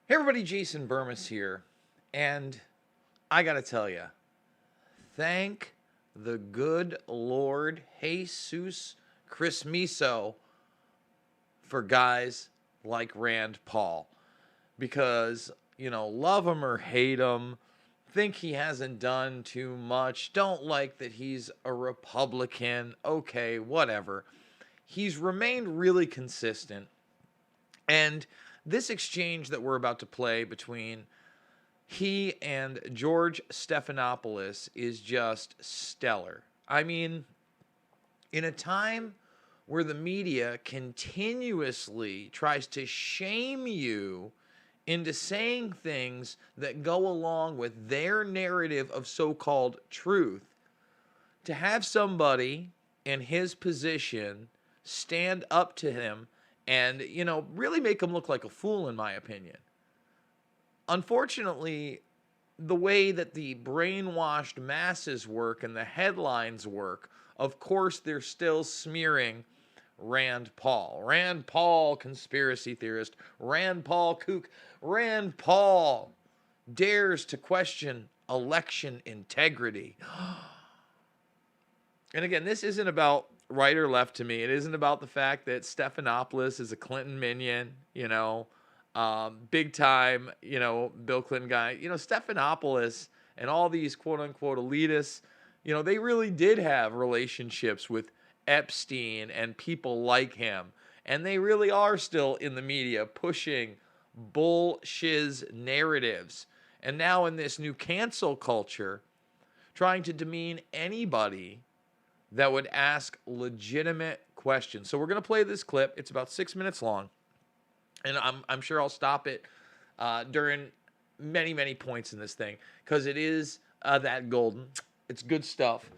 Hey everybody, Jason Burmis here, and I gotta tell you, thank the good Lord Jesus Chris Miso for guys like Rand Paul, because, love him or hate him, think he hasn't done too much, don't like that he's a Republican, okay, whatever. He's remained really consistent, and this exchange that we're about to play between he and George Stephanopoulos is just stellar. I mean, in a time where the media continuously tries to shame you into saying things that go along with their narrative of so called truth, to have somebody in his position stand up to him and, really make him look like a fool, in my opinion. Unfortunately, the way that the brainwashed masses work and the headlines work, of course, they're still smearing Rand Paul. Rand Paul, conspiracy theorist. Rand Paul, kook. Rand Paul dares to question election integrity. And again, this isn't about right or left to me. It isn't about the fact that Stephanopoulos is a Clinton minion, big time, Bill Clinton guy. Stephanopoulos and all these quote unquote elitists, they really did have relationships with Epstein and people like him. And they really are still in the media pushing bullshiz narratives. And now in this new cancel culture, trying to demean anybody that would ask legitimate questions. So we're going to play this clip. It's about 6 minutes long. And I'm sure I'll stop it during many, many points in this thing, because it is that golden. It's good stuff.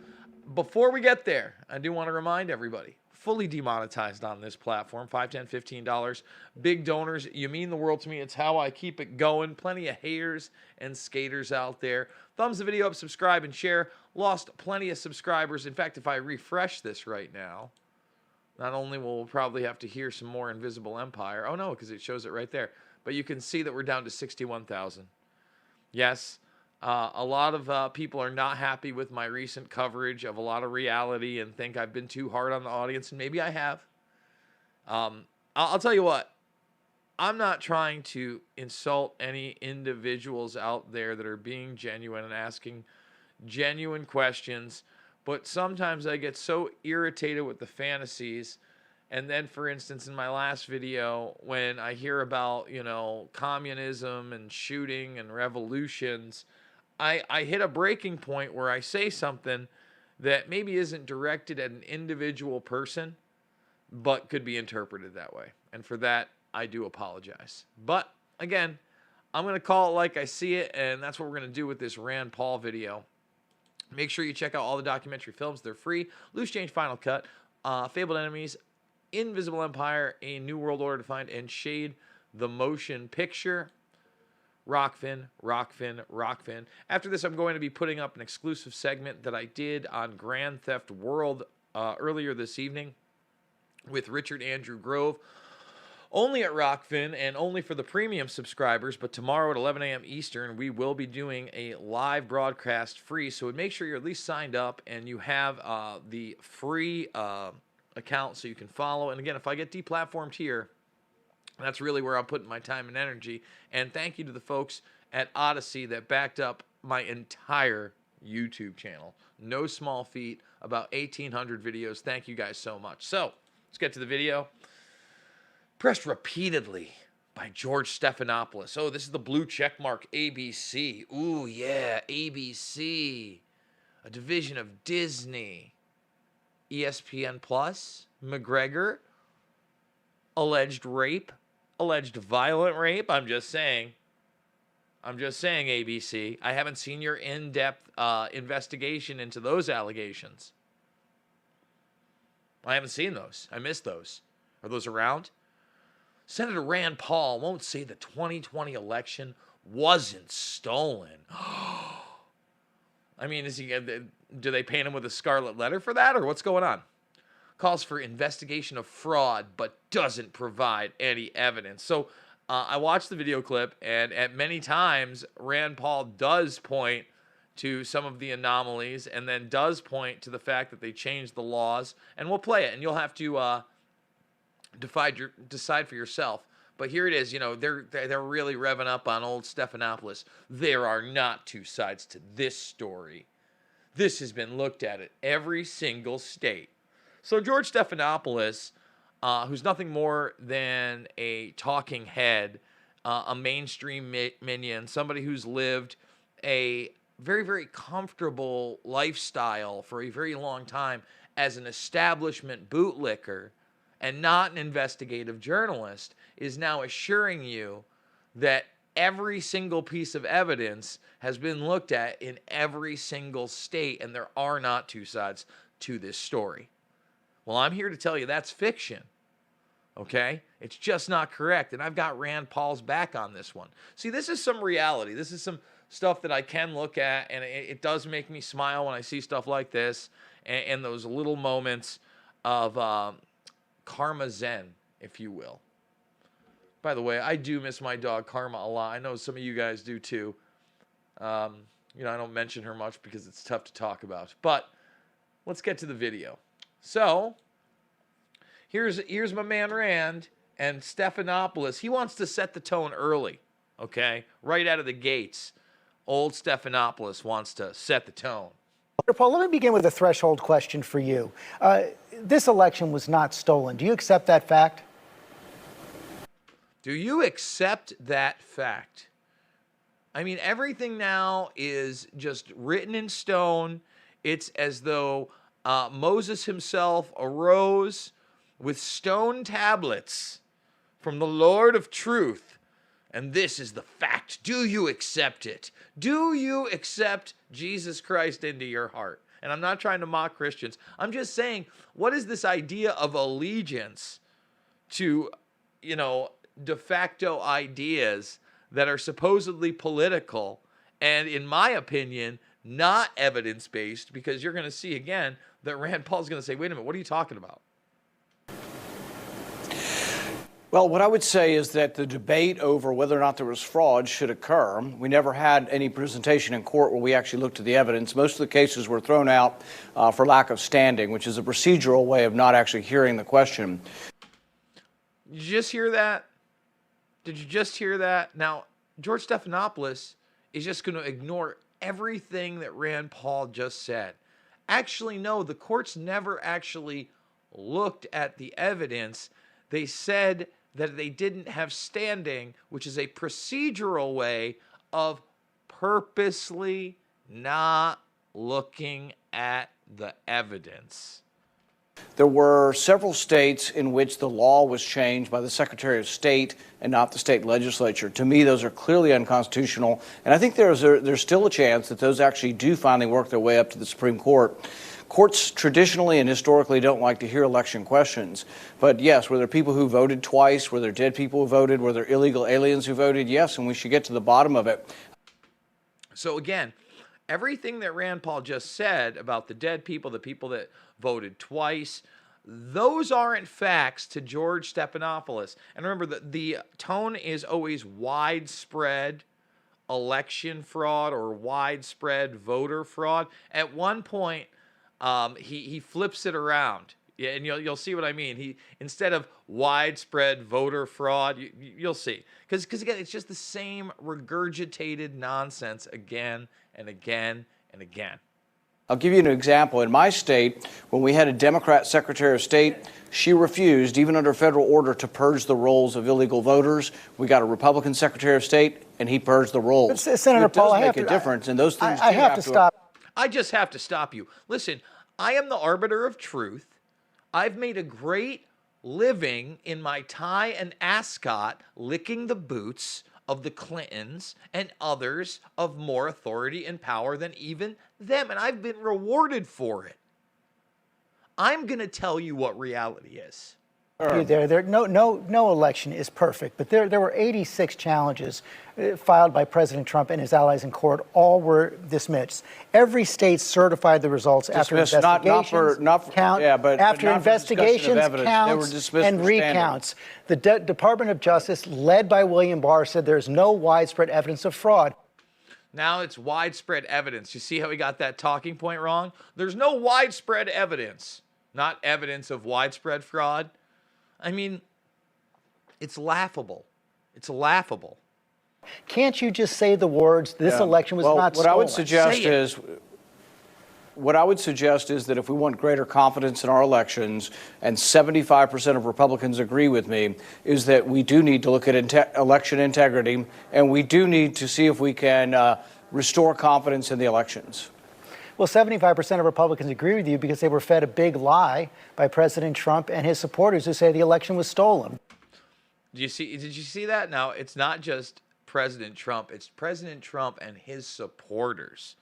Before we get there, I do want to remind everybody, fully demonetized on this platform, $5, $10, $15. Big donors, you mean the world to me. It's how I keep it going. Plenty of haters and skaters out there. Thumbs the video up, subscribe, and share. Lost plenty of subscribers. In fact, if I refresh this right now, not only will we'll probably have to hear some more Invisible Empire. Oh, no, because it shows it right there. But you can see that we're down to 61,000. Yes, a lot of people are not happy with my recent coverage of a lot of reality and think I've been too hard on the audience, and maybe I have. I'll tell you what. I'm not trying to insult any individuals out there that are being genuine and asking genuine questions, but sometimes I get so irritated with the fantasies. And then, for instance, in my last video, when I hear about, communism and shooting and revolutions, I hit a breaking point where I say something that maybe isn't directed at an individual person, but could be interpreted that way. And for that, I do apologize. But again, I'm going to call it like I see it, and that's what we're going to do with this Rand Paul video. Make sure you check out all the documentary films. They're free. Loose Change Final Cut, Fabled Enemies, Invisible Empire, A New World Order Defined, and Shade the Motion Picture. Rockfin. After this, I'm going to be putting up an exclusive segment that I did on Grand Theft World earlier this evening with Richard Andrew Grove. Only at Rockfin and only for the premium subscribers, but tomorrow at 11 a.m. Eastern, we will be doing a live broadcast free. So make sure you're at least signed up and you have the free account so you can follow. And again, if I get deplatformed here, that's really where I'm putting my time and energy. And thank you to the folks at Odyssey that backed up my entire YouTube channel. No small feat, about 1,800 videos. Thank you guys so much. So let's get to the video. Pressed repeatedly by George Stephanopoulos. Oh, this is the blue checkmark ABC. Ooh, yeah, ABC. A division of Disney. ESPN Plus. McGregor. Alleged rape. Alleged violent rape. I'm just saying, ABC. I haven't seen your in-depth investigation into those allegations. I haven't seen those. I missed those. Are those around? Senator Rand Paul won't say the 2020 election wasn't stolen. I mean, do they paint him with a scarlet letter for that, or what's going on? Calls for investigation of fraud, but doesn't provide any evidence. So I watched the video clip, and at many times, Rand Paul does point to some of the anomalies and then does point to the fact that they changed the laws. And we'll play it, and you'll have to decide for yourself. But here it is. You know, they're really revving up on old Stephanopoulos. There are not two sides to this story. This has been looked at every single state. So George Stephanopoulos, who's nothing more than a talking head, a mainstream minion, somebody who's lived a very, very comfortable lifestyle for a very long time as an establishment bootlicker and not an investigative journalist, is now assuring you that every single piece of evidence has been looked at in every single state, and there are not two sides to this story. Well, I'm here to tell you that's fiction. Okay? It's just not correct. And I've got Rand Paul's back on this one. See, this is some reality. This is some stuff that I can look at, and it does make me smile when I see stuff like this and those little moments of Karma Zen, if you will. By the way, I do miss my dog Karma a lot. I know some of you guys do too. I don't mention her much because it's tough to talk about. But let's get to the video. So here's my man Rand and Stephanopoulos. He wants to set the tone early, okay? Right out of the gates. Old Stephanopoulos wants to set the tone. Paul, let me begin with a threshold question for you. This election was not stolen. Do you accept that fact? Do you accept that fact? I mean, everything now is just written in stone. It's as though Moses himself arose with stone tablets from the Lord of truth. And this is the fact. Do you accept it? Do you accept Jesus Christ into your heart? And I'm not trying to mock Christians. I'm just saying, what is this idea of allegiance to, de facto ideas that are supposedly political and, in my opinion, not evidence-based? Because you're going to see again that Rand Paul's going to say, wait a minute, what are you talking about? Well, what I would say is that the debate over whether or not there was fraud should occur. We never had any presentation in court where we actually looked at the evidence. Most of the cases were thrown out for lack of standing, which is a procedural way of not actually hearing the question. Did you just hear that? Did you just hear that? Now, George Stephanopoulos is just going to ignore everything that Rand Paul just said. Actually, no, the courts never actually looked at the evidence. They said that they didn't have standing, which is a procedural way of purposely not looking at the evidence. There were several states in which the law was changed by the Secretary of State and not the state legislature. To me, those are clearly unconstitutional, and I think there's still a chance that those actually do finally work their way up to the Supreme Court. Courts traditionally and historically don't like to hear election questions. But yes, were there people who voted twice? Were there dead people who voted? Were there illegal aliens who voted? Yes, and we should get to the bottom of it. So again, everything that Rand Paul just said about the dead people, the people that voted twice, those aren't facts to George Stephanopoulos. And remember, the tone is always widespread election fraud or widespread voter fraud. At one point, he flips it around, yeah, and you'll see what I mean. He, instead of widespread voter fraud, you'll see, because again, it's just the same regurgitated nonsense again and again and again. I'll give you an example. In my state, when we had a Democrat Secretary of State, she refused, even under federal order, to purge the rolls of illegal voters. We got a Republican Secretary of State, and he purged the rolls. Senator Paul, I have to make a difference, and those things I have to stop. I just have to stop you. Listen, I am the arbiter of truth. I've made a great living in my tie and ascot licking the boots of the Clintons and others of more authority and power than even them, and I've been rewarded for it. I'm going to tell you what reality is. you there. No election is perfect, but there were 86 challenges filed by President Trump and his allies in court. All were dismissed. Every state certified the results after investigations, counts, and recounts. The Department of Justice, led by William Barr, said there's no widespread evidence of fraud. Now it's widespread evidence. You see how he got that talking point wrong? There's no widespread evidence, not evidence of widespread fraud. I mean, it's laughable. It's laughable. Can't you just say the words, this election was not stolen? What I would suggest is that if we want greater confidence in our elections, and 75% of Republicans agree with me, is that we do need to look at election integrity, and we do need to see if we can restore confidence in the elections. Well, 75% of Republicans agree with you because they were fed a big lie by President Trump and his supporters who say the election was stolen. Did you see that? Now, it's not just President Trump. It's President Trump and his supporters.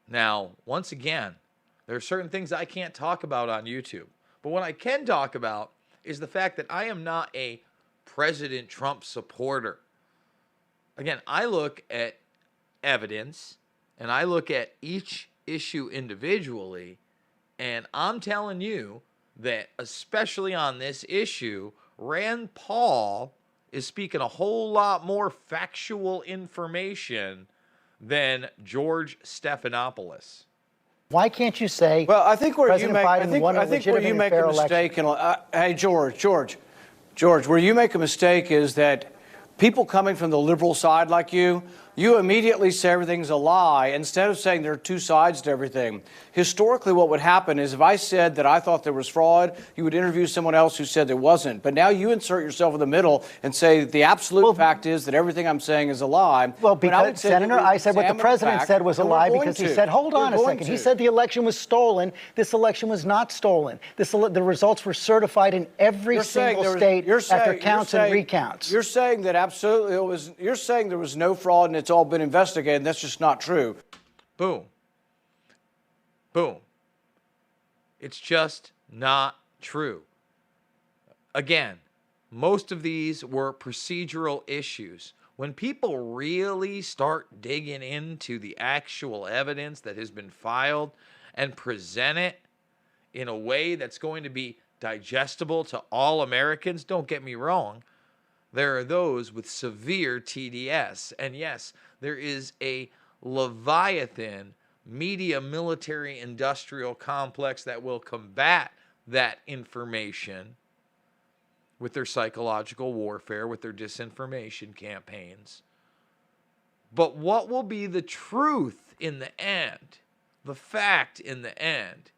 Now, once again, there are certain things I can't talk about on YouTube. But what I can talk about is the fact that I am not a President Trump supporter. Again, I look at evidence and I look at each issue individually, and I'm telling you that, especially on this issue, Rand Paul is speaking a whole lot more factual information than George Stephanopoulos. Why can't you say? Well, I think where President Biden won a you make a mistake. Hey, George, where you make a mistake is that people coming from the liberal side like you immediately say everything's a lie instead of saying there are two sides to everything. Historically, what would happen is if I said that I thought there was fraud, you would interview someone else who said there wasn't. But now you insert yourself in the middle and say the absolute fact is that everything I'm saying is a lie. Well, because, Senator, I said what the president said was a lie because he said, hold on a second. He said the election was stolen. This election was not stolen. The results were certified in every single state after counts and recounts. You're saying that absolutely it was. You're saying there was no fraud and it's all been investigated. That's just not true. Boom. Boom. It's just not true. Again, most of these were procedural issues. When people really start digging into the actual evidence that has been filed and present it in a way that's going to be digestible to all Americans, don't get me wrong, there are those with severe TDS. And yes, there is a Leviathan media military industrial complex that will combat that information with their psychological warfare, with their disinformation campaigns. But what will be the truth in the end, the fact in the end?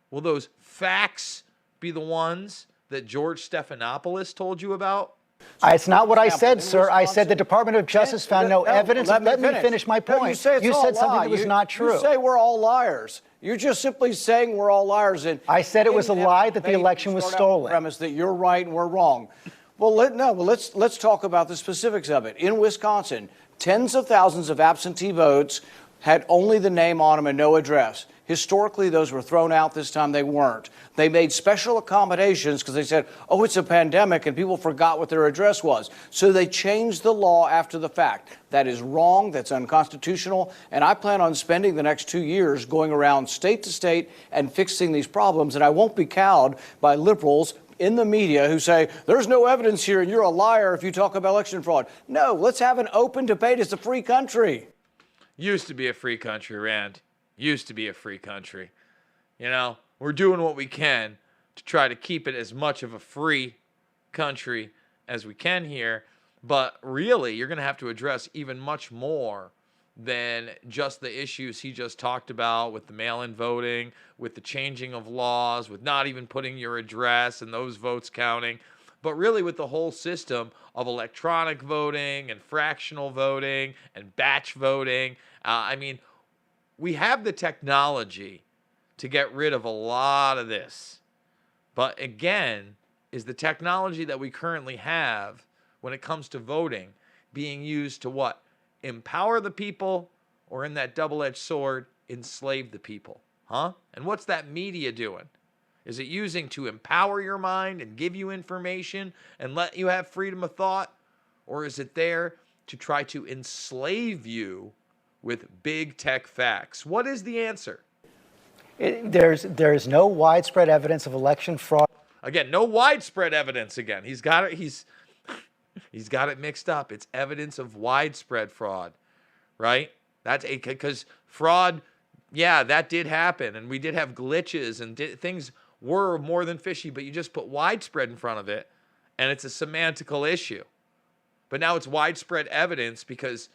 Will those facts be the ones that George Stephanopoulos told you about? It's not what I said, sir. I said the Department of Justice found no evidence. Let me finish my point. You said something that was not true. You say we're all liars. You're just simply saying we're all liars. And I said it was a lie that the election was stolen. Premise that you're right and we're wrong. Well, let's talk about the specifics of it. In Wisconsin, tens of thousands of absentee votes had only the name on them and no address. Historically, those were thrown out. This time they weren't. They made special accommodations because they said, oh, it's a pandemic and people forgot what their address was. So they changed the law after the fact. That is wrong. That's unconstitutional. And I plan on spending the next 2 years going around state to state and fixing these problems. And I won't be cowed by liberals in the media who say, there's no evidence here and you're a liar if you talk about election fraud. No, let's have an open debate. It's a free country. Used to be a free country, Rand. Used to be a free country. You know, we're doing what we can to try to keep it as much of a free country as we can here. But really, you're going to have to address even much more than just the issues he just talked about with the mail-in voting, with the changing of laws, with not even putting your address and those votes counting, but really with the whole system of electronic voting and fractional voting and batch voting. We have the technology to get rid of a lot of this. But again, is the technology that we currently have when it comes to voting being used to what? Empower the people, or in that double-edged sword, enslave the people? Huh? And what's that media doing? Is it using to empower your mind and give you information and let you have freedom of thought? Or is it there to try to enslave you with big tech facts? What is the answer? There's no widespread evidence of election fraud. Again, no widespread evidence again. He's got it mixed up. It's evidence of widespread fraud, right? That's because fraud, yeah, that did happen, and we did have glitches, and things were more than fishy, but you just put widespread in front of it, and it's a semantical issue. But now it's widespread evidence because,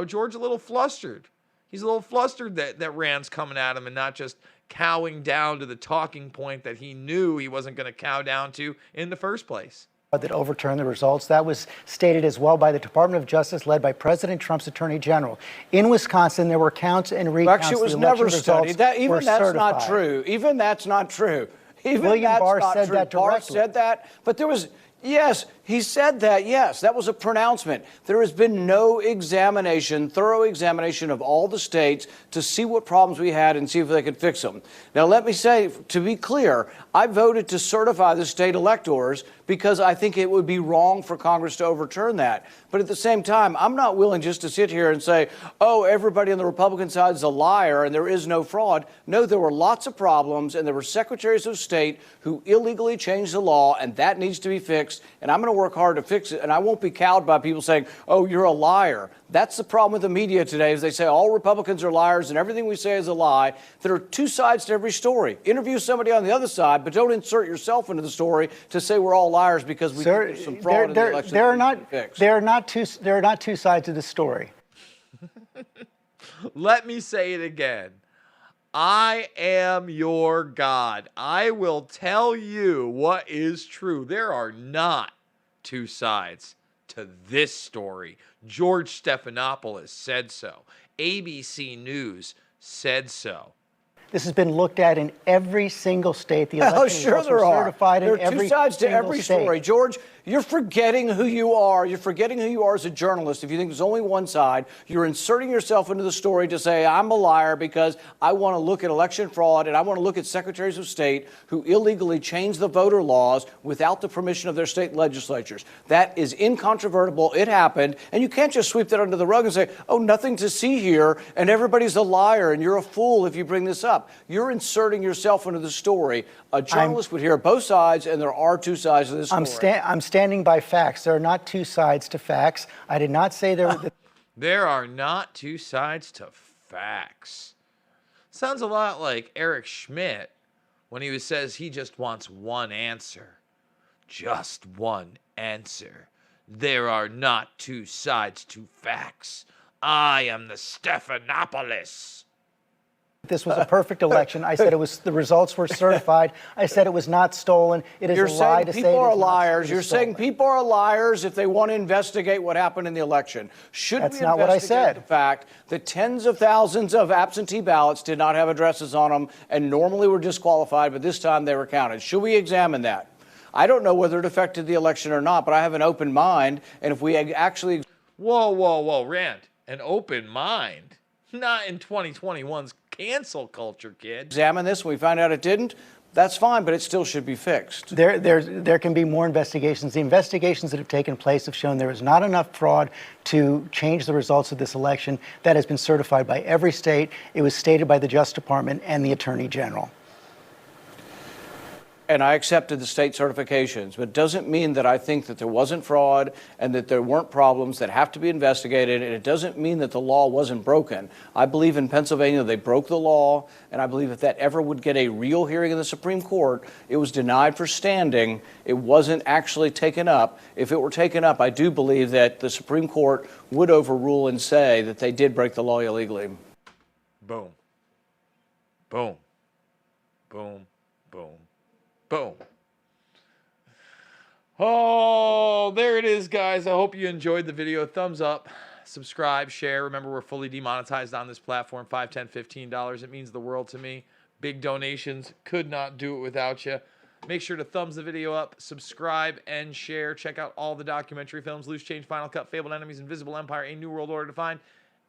George's a little flustered. He's a little flustered that Rand's coming at him and not just cowing down to the talking point that he knew he wasn't going to cow down to in the first place. That overturned the results. That was stated as well by the Department of Justice led by President Trump's Attorney General. In Wisconsin, there were counts and recounts. Actually, it was never studied. Even that's not true. Even that's not true. William Barr said that directly. Barr said that, but there was... Yes, he said that. Yes, that was a pronouncement. There has been no thorough examination of all the states to see what problems we had and see if they could fix them. Now, let me say, to be clear, I voted to certify the state electors because I think it would be wrong for Congress to overturn that. But at the same time, I'm not willing just to sit here and say, oh, everybody on the Republican side is a liar and there is no fraud. No, there were lots of problems, and there were secretaries of state who illegally changed the law, and that needs to be fixed. And I'm going to work hard to fix it, and I won't be cowed by people saying, oh, you're a liar. That's the problem with the media today, is they say all Republicans are liars and everything we say is a lie. There are two sides to every story. Interview somebody on the other side, but don't insert yourself into the story to say we're all liars because we think there's some fraud in the election. There are not two sides of the story. Let me say it again. I am your God. I will tell you what is true. There are not two sides to this story. George Stephanopoulos said so. ABC News said so. This has been looked at in every single state. The election results were certified in every single state. There are two sides to every story. George, you're forgetting who you are. You're forgetting who you are as a journalist. If you think there's only one side, you're inserting yourself into the story to say, I'm a liar because I want to look at election fraud and I want to look at secretaries of state who illegally changed the voter laws without the permission of their state legislatures. That is incontrovertible. It happened. And you can't just sweep that under the rug and say, oh, nothing to see here, and everybody's a liar and you're a fool if you bring this up. You're inserting yourself into the story. A journalist would hear both sides, and there are two sides to this story. I'm standing by facts. There are not two sides to facts. I did not say there were... There are not two sides to facts. Sounds a lot like Eric Schmidt when he says he just wants one answer. Just one answer. There are not two sides to facts. I am the Stephanopoulos. This was a perfect election. I said the results were certified. I said it was not stolen. It is a lie to say people are liars. You're saying people are liars if they want to investigate what happened in the election. Should we investigate the fact that tens of thousands of absentee ballots did not have addresses on them and normally were disqualified, but this time they were counted? Should we examine that? I don't know whether it affected the election or not, but I have an open mind, and if we actually... Whoa, Rand, an open mind? Not in 2021's cancel culture, kid. Examine this. When we find out it didn't, that's fine, but it still should be fixed. There can be more investigations. The investigations that have taken place have shown there is not enough fraud to change the results of this election. That has been certified by every state. It was stated by the Justice Department and the Attorney General. And I accepted the state certifications, but it doesn't mean that I think that there wasn't fraud and that there weren't problems that have to be investigated, and it doesn't mean that the law wasn't broken. I believe in Pennsylvania they broke the law, and I believe if that ever would get a real hearing in the Supreme Court, it was denied for standing. It wasn't actually taken up. If it were taken up, I do believe that the Supreme Court would overrule and say that they did break the law illegally. Boom. Boom. Boom. Boom. Boom. Oh, there it is, guys. I hope you enjoyed the video. Thumbs up, subscribe, share. Remember, we're fully demonetized on this platform. $5, $10, $15. It means the world to me. Big donations. Could not do it without you. Make sure to thumbs the video up, subscribe, and share. Check out all the documentary films, Loose Change, Final Cut, Fabled Enemies, Invisible Empire, A New World Order to Find,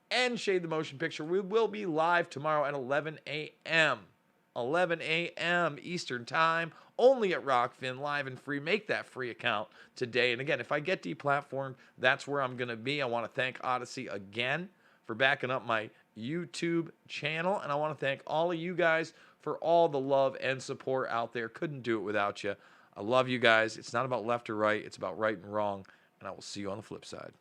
and Shade the Motion Picture. We will be live tomorrow at 11 a.m. 11 a.m. Eastern Time, only at Rockfin, live and free. Make that free account today. And again, if I get deplatformed, that's where I'm going to be. I want to thank Odyssey again for backing up my YouTube channel. And I want to thank all of you guys for all the love and support out there. Couldn't do it without you. I love you guys. It's not about left or right. It's about right and wrong. And I will see you on the flip side.